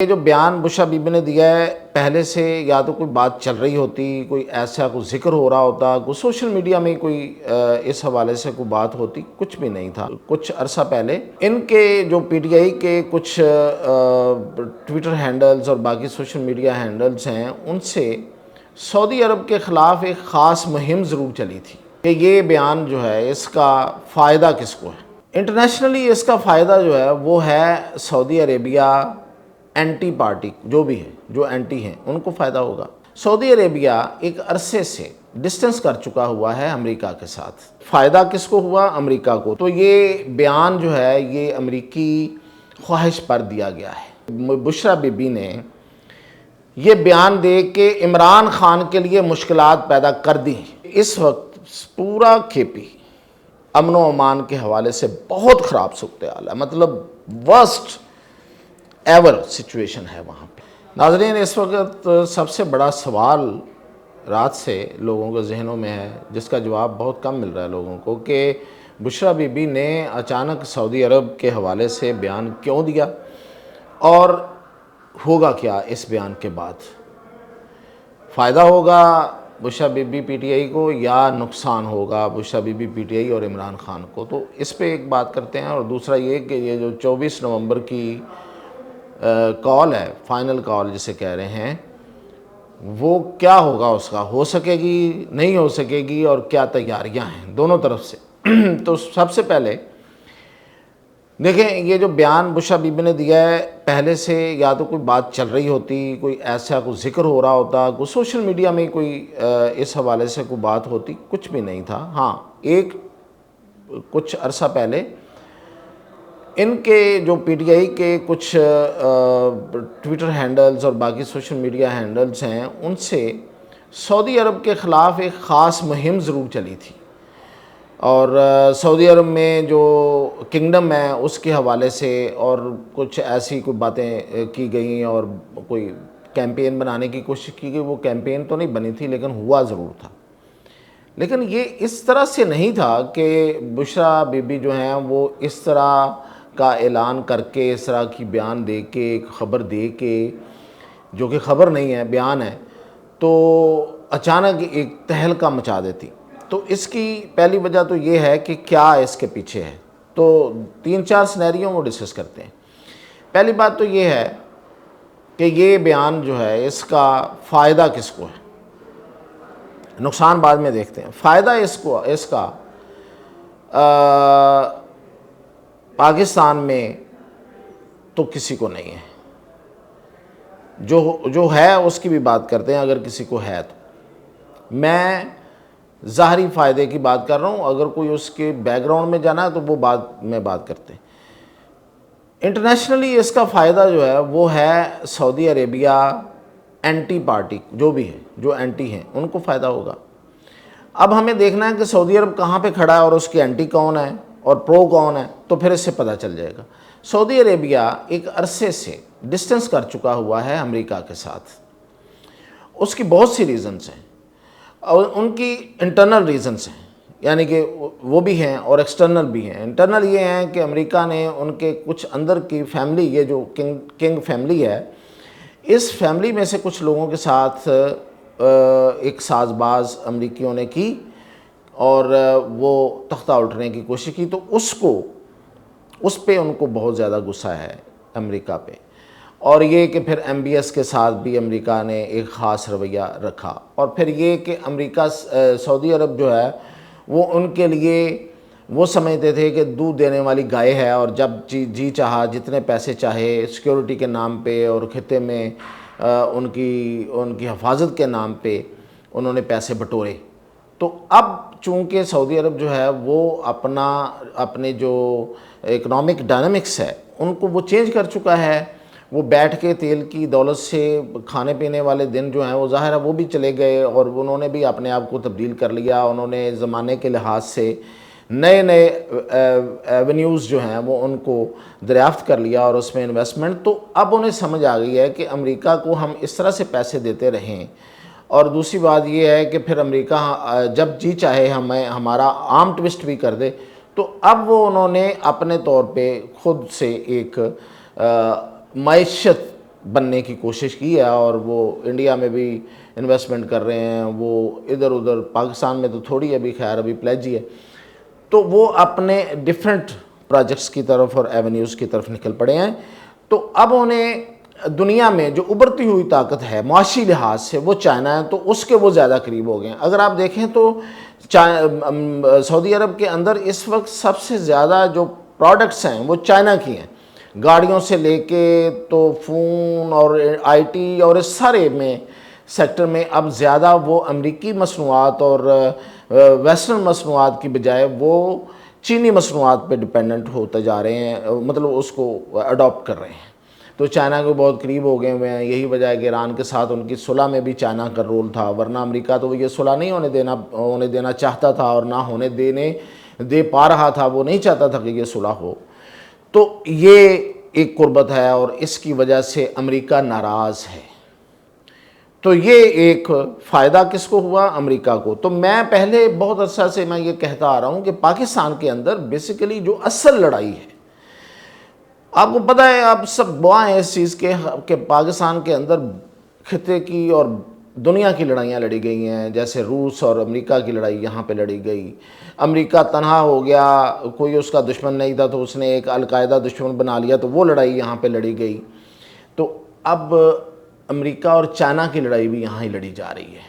یہ جو بیان بشرا بیبی نے دیا ہے، پہلے سے یا تو کوئی بات چل رہی ہوتی، کوئی ایسا کوئی ذکر ہو رہا ہوتا، کوئی سوشل میڈیا میں کوئی اس حوالے سے کوئی بات ہوتی، کچھ بھی نہیں تھا۔ کچھ عرصہ پہلے ان کے جو پی ٹی آئی کے کچھ ٹویٹر ہینڈلز اور باقی سوشل میڈیا ہینڈلز ہیں، ان سے سعودی عرب کے خلاف ایک خاص مہم ضرور چلی تھی کہ یہ بیان جو ہے اس کا فائدہ کس کو ہے۔ انٹرنیشنلی اس کا فائدہ جو ہے وہ ہے سعودی عربیہ اینٹی پارٹی جو بھی ہے، جو اینٹی ہیں ان کو فائدہ ہوگا۔ سعودی عربیہ ایک عرصے سے ڈسٹنس کر چکا ہوا ہے امریکہ کے ساتھ۔ فائدہ کس کو ہوا؟ امریکہ کو۔ تو یہ بیان جو ہے یہ امریکی خواہش پر دیا گیا ہے۔ بشرا بی بی نے یہ بیان دے کے عمران خان کے لیے مشکلات پیدا کر دی۔ اس وقت پورا کھیپی امن و امان کے حوالے سے بہت خراب صورتحال ہے، مطلب ورسٹ ایور سچویشن ہے وہاں پہ۔ ناظرین، اس وقت سب سے بڑا سوال رات سے لوگوں کے ذہنوں میں ہے، جس کا جواب بہت کم مل رہا ہے لوگوں کو، کہ بشرا بی بی نے اچانک سعودی عرب کے حوالے سے بیان کیوں دیا اور ہوگا کیا اس بیان کے بعد؟ فائدہ ہوگا Bushra Bibi P T I کو یا نقصان ہوگا Bushra Bibi P T I اور عمران خان کو؟ تو اس پہ ایک بات کرتے ہیں۔ اور دوسرا یہ کہ یہ جو 24 نومبر کی کال ہے، فائنل کال جسے کہہ رہے ہیں، وہ کیا ہوگا؟ اس کا ہو سکے گی، نہیں ہو سکے گی، اور کیا تیاریاں ہیں دونوں طرف سے؟ تو سب سے پہلے دیکھیں، یہ جو بیان بشرا بی بی نے دیا ہے، پہلے سے یا تو کوئی بات چل رہی ہوتی، کوئی ایسا کوئی ذکر ہو رہا ہوتا، کوئی سوشل میڈیا میں کوئی اس حوالے سے کوئی بات ہوتی، کچھ بھی نہیں تھا۔ ہاں، کچھ عرصہ پہلے ان کے جو پی ٹی آئی کے کچھ ٹویٹر ہینڈلز اور باقی سوشل میڈیا ہینڈلز ہیں، ان سے سعودی عرب کے خلاف ایک خاص مہم ضرور چلی تھی، اور سعودی عرب میں جو کنگڈم ہے اس کے حوالے سے اور کچھ ایسی کوئی باتیں کی گئیں اور کوئی کیمپین بنانے کی کوشش کی گئی۔ وہ کیمپین تو نہیں بنی تھی، لیکن ہوا ضرور تھا۔ لیکن یہ اس طرح سے نہیں تھا کہ بشرا بی بی جو ہیں وہ اس طرح کا اعلان کر کے، اس طرح کی بیان دے کے، ایک خبر دے کے، جو کہ خبر نہیں ہے، بیان ہے، تو اچانک ایک تہلکہ مچا دیتی۔ تو اس کی پہلی وجہ تو یہ ہے کہ کیا اس کے پیچھے ہے۔ تو 3-4 سینیریوں وہ ڈسکس کرتے ہیں۔ پہلی بات تو یہ ہے کہ یہ بیان جو ہے اس کا فائدہ کس کو ہے؟ نقصان بعد میں دیکھتے ہیں۔ فائدہ اس کا پاکستان میں تو کسی کو نہیں ہے۔ جو ہے اس کی بھی بات کرتے ہیں، اگر کسی کو ہے تو۔ میں ظاہری فائدے کی بات کر رہا ہوں، اگر کوئی اس کے بیک گراؤنڈ میں جانا ہے تو وہ بات کرتے ہیں۔ انٹرنیشنلی اس کا فائدہ جو ہے وہ ہے سعودی عربیہ اینٹی پارٹی جو بھی ہے، جو اینٹی ہیں، ان کو فائدہ ہوگا۔ اب ہمیں دیکھنا ہے کہ سعودی عرب کہاں پہ کھڑا ہے اور اس کی اینٹی کون ہے اور پرو کون ہے، تو پھر اس سے پتہ چل جائے گا۔ سعودی عربیہ ایک عرصے سے ڈسٹنس کر چکا ہوا ہے امریکہ کے ساتھ۔ اس کی بہت سی ریزنز ہیں، اور ان کی انٹرنل ریزنز ہیں، یعنی کہ وہ بھی ہیں اور ایکسٹرنل بھی ہیں۔ انٹرنل یہ ہیں کہ امریکہ نے ان کے کچھ اندر کی فیملی، یہ جو کنگ فیملی ہے، اس فیملی میں سے کچھ لوگوں کے ساتھ ایک ساز باز امریکیوں نے کی اور وہ تختہ الٹنے کی کوشش کی۔ تو اس پہ ان کو بہت زیادہ غصہ ہے امریکہ پہ، اور یہ کہ پھر ایم بی ایس کے ساتھ بھی امریکہ نے ایک خاص رویہ رکھا، اور پھر یہ کہ امریکہ سعودی عرب جو ہے وہ ان کے لیے وہ سمجھتے تھے کہ دودھ دینے والی گائے ہے، اور جب جی چاہا جتنے پیسے چاہے سیکیورٹی کے نام پہ اور خطے میں ان کی حفاظت کے نام پہ انہوں نے پیسے بٹورے۔ تو اب چونکہ سعودی عرب جو ہے وہ اپنے جو اکنامک ڈائنامکس ہے ان کو وہ چینج کر چکا ہے۔ وہ بیٹھ کے تیل کی دولت سے کھانے پینے والے دن جو ہیں وہ ظاہر ہے وہ بھی چلے گئے، اور انہوں نے بھی اپنے آپ کو تبدیل کر لیا۔ انہوں نے زمانے کے لحاظ سے نئے ایونیوز جو ہیں وہ ان کو دریافت کر لیا اور اس میں انویسٹمنٹ۔ تو اب انہیں سمجھ آ گئی ہے کہ امریکہ کو ہم اس طرح سے پیسے دیتے رہیں، اور دوسری بات یہ ہے کہ پھر امریکہ جب جی چاہے ہمارا آرم ٹوسٹ بھی کر دے۔ تو اب وہ انہوں نے اپنے طور پہ خود سے ایک معیشت بننے کی کوشش کی ہے اور وہ انڈیا میں بھی انویسٹمنٹ کر رہے ہیں، وہ ادھر ادھر پاکستان میں تو تھوڑی ابھی خیر ابھی پلیج ہی ہے، تو وہ اپنے ڈیفرنٹ پروجیکٹس کی طرف اور ایونیوز کی طرف نکل پڑے ہیں۔ تو اب انہیں دنیا میں جو ابھرتی ہوئی طاقت ہے معاشی لحاظ سے وہ چائنا ہے، تو اس کے وہ زیادہ قریب ہو گئے ہیں۔ اگر آپ دیکھیں تو سعودی عرب کے اندر اس وقت سب سے زیادہ جو پروڈکٹس ہیں وہ چائنا کی ہیں، گاڑیوں سے لے کے تو فون اور آئی ٹی اور اس سارے میں سیکٹر میں اب زیادہ وہ امریکی مصنوعات اور ویسٹرن مصنوعات کی بجائے وہ چینی مصنوعات پہ ڈپینڈنٹ ہوتے جا رہے ہیں، مطلب اس کو اڈاپٹ کر رہے ہیں، تو چائنا کو بہت قریب ہو گئے ہوئے ہیں۔ یہی وجہ ہے کہ ایران کے ساتھ ان کی صلح میں بھی چائنا کا رول تھا، ورنہ امریکہ تو یہ صلح نہیں ہونے دینا چاہتا تھا اور نہ ہونے دے پا رہا تھا، وہ نہیں چاہتا تھا کہ یہ صلح ہو۔ تو یہ ایک قربت ہے اور اس کی وجہ سے امریکہ ناراض ہے۔ تو یہ ایک فائدہ کس کو ہوا؟ امریکہ کو۔ تو میں پہلے بہت عرصہ سے میں یہ کہتا آ رہا ہوں کہ پاکستان کے اندر بیسیکلی جو اصل لڑائی ہے، آپ کو پتہ ہے، آپ سب گواہ ہیں اس چیز کے کہ پاکستان کے اندر خطے کی اور دنیا کی لڑائیاں لڑی گئی ہیں، جیسے روس اور امریکہ کی لڑائی یہاں پہ لڑی گئی۔ امریکہ تنہا ہو گیا، کوئی اس کا دشمن نہیں تھا تو اس نے ایک القاعدہ دشمن بنا لیا، تو وہ لڑائی یہاں پہ لڑی گئی۔ تو اب امریکہ اور چائنا کی لڑائی بھی یہاں ہی لڑی جا رہی ہے۔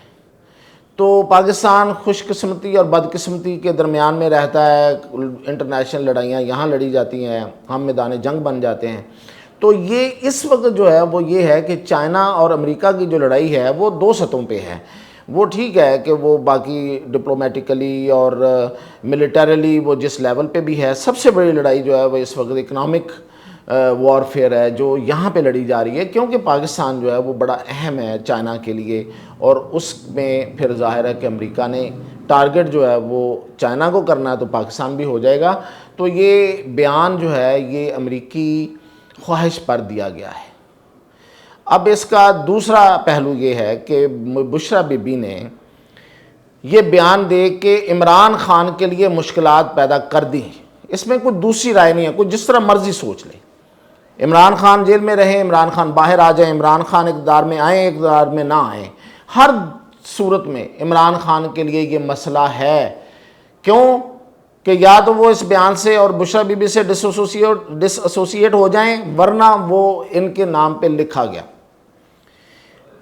تو پاکستان خوش قسمتی اور بد قسمتی کے درمیان میں رہتا ہے، انٹرنیشنل لڑائیاں یہاں لڑی جاتی ہیں، ہم میدان جنگ بن جاتے ہیں۔ تو یہ اس وقت جو ہے وہ یہ ہے کہ چائنا اور امریکہ کی جو لڑائی ہے وہ دو سطحوں پہ ہے۔ وہ ٹھیک ہے کہ وہ باقی ڈپلومیٹیکلی اور ملیٹریلی وہ جس لیول پہ بھی ہے، سب سے بڑی لڑائی جو ہے وہ اس وقت اکنامک وارفیئر ہے جو یہاں پہ لڑی جا رہی ہے، کیونکہ پاکستان جو ہے وہ بڑا اہم ہے چائنا کے لیے، اور اس میں پھر ظاہر ہے کہ امریکہ نے ٹارگٹ جو ہے وہ چائنا کو کرنا ہے تو پاکستان بھی ہو جائے گا۔ تو یہ بیان جو ہے یہ امریکی خواہش پر دیا گیا ہے۔ اب اس کا دوسرا پہلو یہ ہے کہ بشرا بی بی نے یہ بیان دے کے عمران خان کے لیے مشکلات پیدا کر دی، اس میں کوئی دوسری رائے نہیں ہے، کوئی جس طرح مرضی سوچ لے۔ عمران خان جیل میں رہے، عمران خان باہر آ جائیں، عمران خان اقتدار میں آئیں، اقتدار میں نہ آئیں، ہر صورت میں عمران خان کے لیے یہ مسئلہ ہے۔ کیوں کہ یا تو وہ اس بیان سے اور بشرا بی بی سے ڈس ایسوسیٹ ہو جائیں، ورنہ وہ ان کے نام پہ لکھا گیا،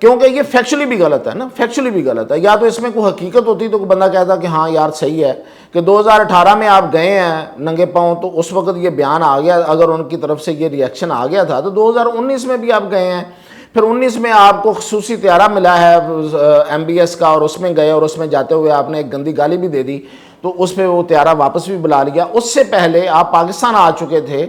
کیونکہ یہ فیکچولی بھی غلط ہے نا، فیکچولی بھی غلط ہے۔ یا تو اس میں کوئی حقیقت ہوتی تو کوئی بندہ کہتا کہ ہاں یار صحیح ہے کہ 2018 میں آپ گئے ہیں ننگے پاؤں، تو اس وقت یہ بیان آ گیا، اگر ان کی طرف سے یہ ری ایکشن آ گیا تھا تو 2019 میں بھی آپ گئے ہیں، پھر 19 میں آپ کو خصوصی طیارہ ملا ہے MBS کا، اور اس میں گئے اور اس میں جاتے ہوئے آپ نے ایک گندی گالی بھی دے دی، تو اس پہ وہ طیارہ واپس بھی بلا لیا۔ اس سے پہلے آپ پاکستان آ چکے تھے،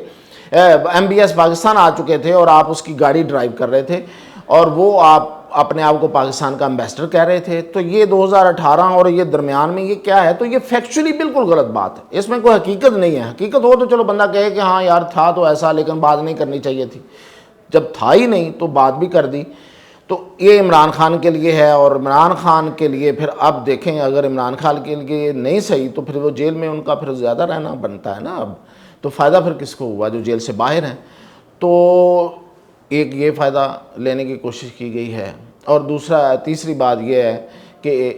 MBS پاکستان آ چکے تھے اور آپ اس کی گاڑی ڈرائیو کر رہے تھے، اور وہ آپ اپنے آپ کو پاکستان کا امبیسڈر کہہ رہے تھے۔ تو یہ 2018 اور یہ درمیان میں یہ کیا ہے؟ تو یہ فیکچولی بالکل غلط بات ہے، اس میں کوئی حقیقت نہیں ہے۔ حقیقت ہو تو چلو بندہ کہے کہ ہاں یار تھا تو ایسا، لیکن بات نہیں کرنی چاہیے تھی، جب تھا ہی نہیں تو بات بھی کر دی۔ تو یہ عمران خان کے لیے ہے، اور عمران خان کے لیے پھر اب دیکھیں اگر عمران خان کے لیے نہیں صحیح تو پھر وہ جیل میں ان کا پھر زیادہ رہنا بنتا ہے نا اب، تو فائدہ پھر کس کو ہوا؟ جو جیل سے باہر ہیں۔ تو ایک یہ فائدہ لینے کی کوشش کی گئی ہے، اور تیسری بات یہ ہے کہ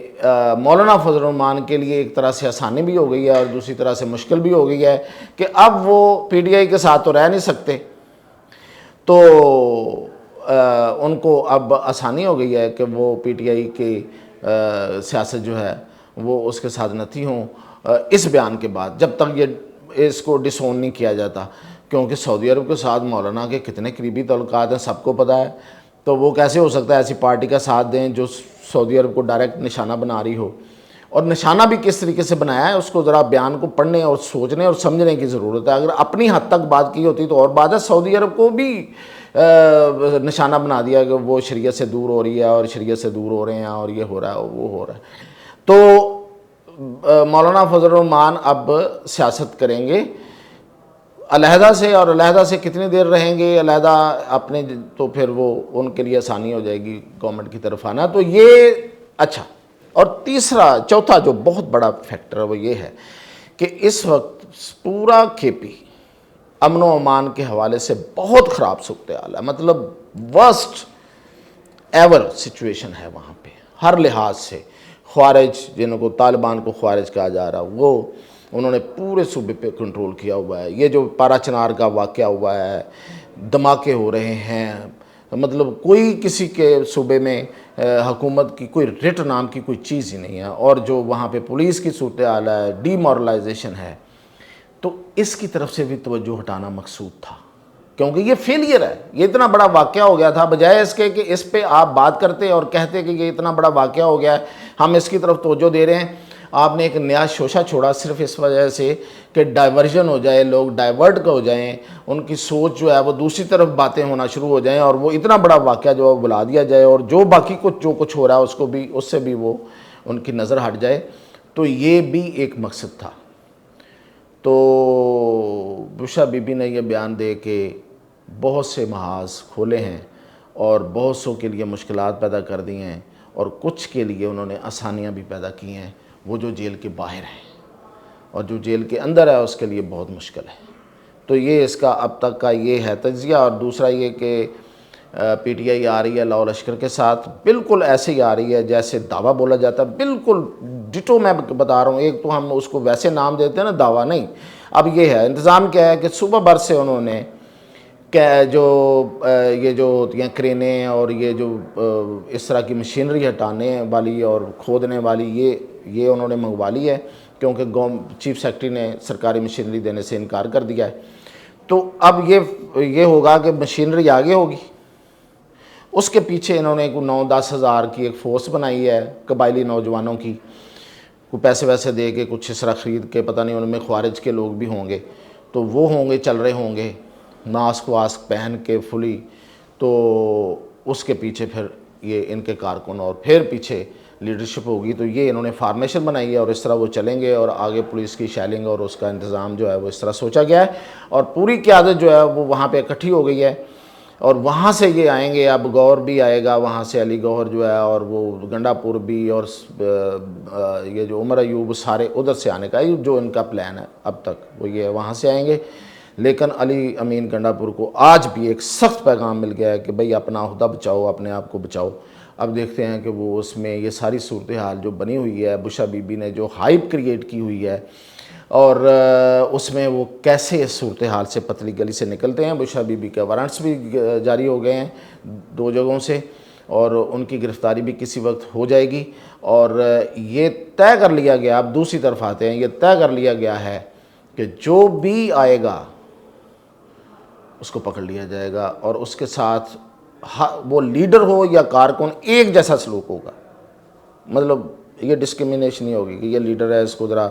مولانا فضل الرحمان کے لیے ایک طرح سے آسانی بھی ہو گئی ہے اور دوسری طرح سے مشکل بھی ہو گئی ہے کہ اب وہ PTI کے ساتھ تو رہ نہیں سکتے، تو ان کو اب آسانی ہو گئی ہے کہ وہ PTI کی سیاست جو ہے وہ اس کے ساتھ نتھی ہوں اس بیان کے بعد، جب تک یہ اس کو ڈس اون نہیں کیا جاتا، کیونکہ سعودی عرب کے ساتھ مولانا کے کتنے قریبی تعلقات ہیں سب کو پتہ ہے۔ تو وہ کیسے ہو سکتا ہے ایسی پارٹی کا ساتھ دیں جو سعودی عرب کو ڈائریکٹ نشانہ بنا رہی ہو، اور نشانہ بھی کس طریقے سے بنایا ہے اس کو ذرا بیان کو پڑھنے اور سوچنے اور سمجھنے کی ضرورت ہے۔ اگر اپنی حد تک بات کی ہوتی تو اور بات ہے، سعودی عرب کو بھی نشانہ بنا دیا کہ وہ شریعت سے دور ہو رہی ہے اور شریعت سے دور ہو رہے ہیں اور یہ ہو رہا ہے وہ ہو رہا ہے۔ تو مولانا فضل الرحمان اب سیاست کریں گے علیحدہ سے، اور علیحدہ سے کتنی دیر رہیں گے علیحدہ اپنے، تو پھر وہ ان کے لیے آسانی ہو جائے گی گورنمنٹ کی طرف آنا۔ تو یہ اچھا۔ اور چوتھا جو بہت بڑا فیکٹر ہے وہ یہ ہے کہ اس وقت پورا KP امن و امان کے حوالے سے بہت خراب صورتحال ہے، مطلب ورسٹ ایور سچویشن ہے وہاں پہ ہر لحاظ سے۔ خوارج جنہوں کو طالبان کو خوارج کہا جا رہا، وہ انہوں نے پورے صوبے پہ کنٹرول کیا ہوا ہے۔ یہ جو پارا چنار کا واقعہ ہوا ہے، دھماکے ہو رہے ہیں، مطلب کوئی کسی کے صوبے میں حکومت کی کوئی رٹ نام کی کوئی چیز ہی نہیں ہے، اور جو وہاں پہ پولیس کی صورتحال ہے، ڈی مورلائزیشن ہے، تو اس کی طرف سے بھی توجہ ہٹانا مقصود تھا، کیونکہ یہ فیلئر ہے۔ یہ اتنا بڑا واقعہ ہو گیا تھا، بجائے اس کے کہ اس پہ آپ بات کرتے اور کہتے کہ یہ اتنا بڑا واقعہ ہو گیا ہے، ہم اس کی طرف توجہ دے رہے ہیں، آپ نے ایک نیا شوشہ چھوڑا صرف اس وجہ سے کہ ڈائیورژن ہو جائے، لوگ ڈائیورٹ ہو جائیں، ان کی سوچ جو ہے وہ دوسری طرف باتیں ہونا شروع ہو جائیں، اور وہ اتنا بڑا واقعہ جو ہے بلا دیا جائے، اور جو باقی جو کچھ ہو رہا ہے اس کو بھی، اس سے بھی وہ ان کی نظر ہٹ جائے۔ تو یہ بھی ایک مقصد تھا۔ تو بشرا بی بی نے یہ بیان دے کے بہت سے محاذ کھولے ہیں اور بہت سو کے لیے مشکلات پیدا کر دی ہیں، اور کچھ کے لیے انہوں نے آسانیاں بھی پیدا کی ہیں، وہ جو جیل کے باہر ہیں، اور جو جیل کے اندر ہے اس کے لیے بہت مشکل ہے۔ تو یہ اس کا اب تک کا یہ ہے تجزیہ۔ اور دوسرا یہ کہ پی ٹی آئی آ رہی ہے لاؤ لشکر کے ساتھ، بالکل ایسے ہی آ رہی ہے جیسے دعویٰ بولا جاتا ہے، بالکل ڈٹو میں بتا رہا ہوں۔ ایک تو ہم اس کو ویسے نام دیتے ہیں نا، دعویٰ نہیں۔ اب یہ ہے انتظام کیا ہے کہ صبح بھر سے انہوں نے یہ جو ہوتی ہیں کرینیں اور یہ جو اس طرح کی مشینری ہٹانے والی اور کھودنے والی، یہ انہوں نے منگوا لی ہے، کیونکہ چیف سیکرٹری نے سرکاری مشینری دینے سے انکار کر دیا ہے۔ تو اب یہ ہوگا کہ مشینری آگے ہوگی، اس کے پیچھے انہوں نے 9-10 ہزار کی ایک فورس بنائی ہے قبائلی نوجوانوں کی، کوئی پیسے ویسے دے کے کچھ اس طرح خرید کے، پتہ نہیں ان میں خوارج کے لوگ بھی ہوں گے، تو وہ ہوں گے، چل رہے ہوں گے ماسک واسک پہن کے فلی، تو اس کے پیچھے پھر یہ ان کے کارکن اور پھر پیچھے لیڈرشپ ہوگی۔ تو یہ انہوں نے فارمیشن بنائی ہے اور اس طرح وہ چلیں گے، اور آگے پولیس کی شیلنگ اور اس کا انتظام جو ہے وہ اس طرح سوچا گیا ہے، اور پوری قیادت جو ہے وہ وہاں پہ اکٹھی ہو گئی ہے، اور وہاں سے یہ آئیں گے۔ اب گور بھی آئے گا وہاں سے، علی گوہر جو ہے، اور وہ گنڈا پور بھی، اور یہ جو عمر ایوب، سارے ادھر سے آنے کا جو ان کا پلان ہے اب تک وہ یہ وہاں سے آئیں گے۔ لیکن علی امین گنڈا پور کو آج بھی ایک سخت پیغام مل گیا ہے کہ بھئی اپنا عہدہ بچاؤ، اپنے آپ کو بچاؤ۔ اب دیکھتے ہیں کہ وہ اس میں یہ ساری صورتحال جو بنی ہوئی ہے، بشرا بی بی نے جو ہائپ کریٹ کی ہوئی ہے، اور اس میں وہ کیسے اس صورتحال سے پتلی گلی سے نکلتے ہیں۔ بشرا بی بی کے وارنٹس بھی جاری ہو گئے ہیں 2 جگہوں سے، اور ان کی گرفتاری بھی کسی وقت ہو جائے گی، اور یہ طے کر لیا گیا، اب دوسری طرف آتے ہیں، یہ طے کر لیا گیا ہے کہ جو بھی آئے گا اس کو پکڑ لیا جائے گا، اور اس کے ساتھ وہ لیڈر ہو یا کارکن ایک جیسا سلوک ہوگا۔ مطلب یہ ڈسکریمنیشن نہیں ہوگی کہ یہ لیڈر ہے اس کو ذرا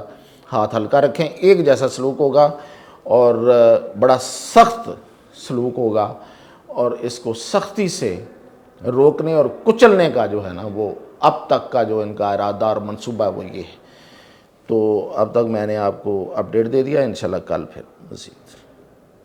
ہاتھ ہلکا رکھیں، ایک جیسا سلوک ہوگا، اور بڑا سخت سلوک ہوگا، اور اس کو سختی سے روکنے اور کچلنے کا جو ہے نا، وہ اب تک کا جو ان کا ارادہ اور منصوبہ ہے وہ یہ ہے۔ تو اب تک میں نے آپ کو اپڈیٹ دے دیا، انشاءاللہ کل پھر مزید۔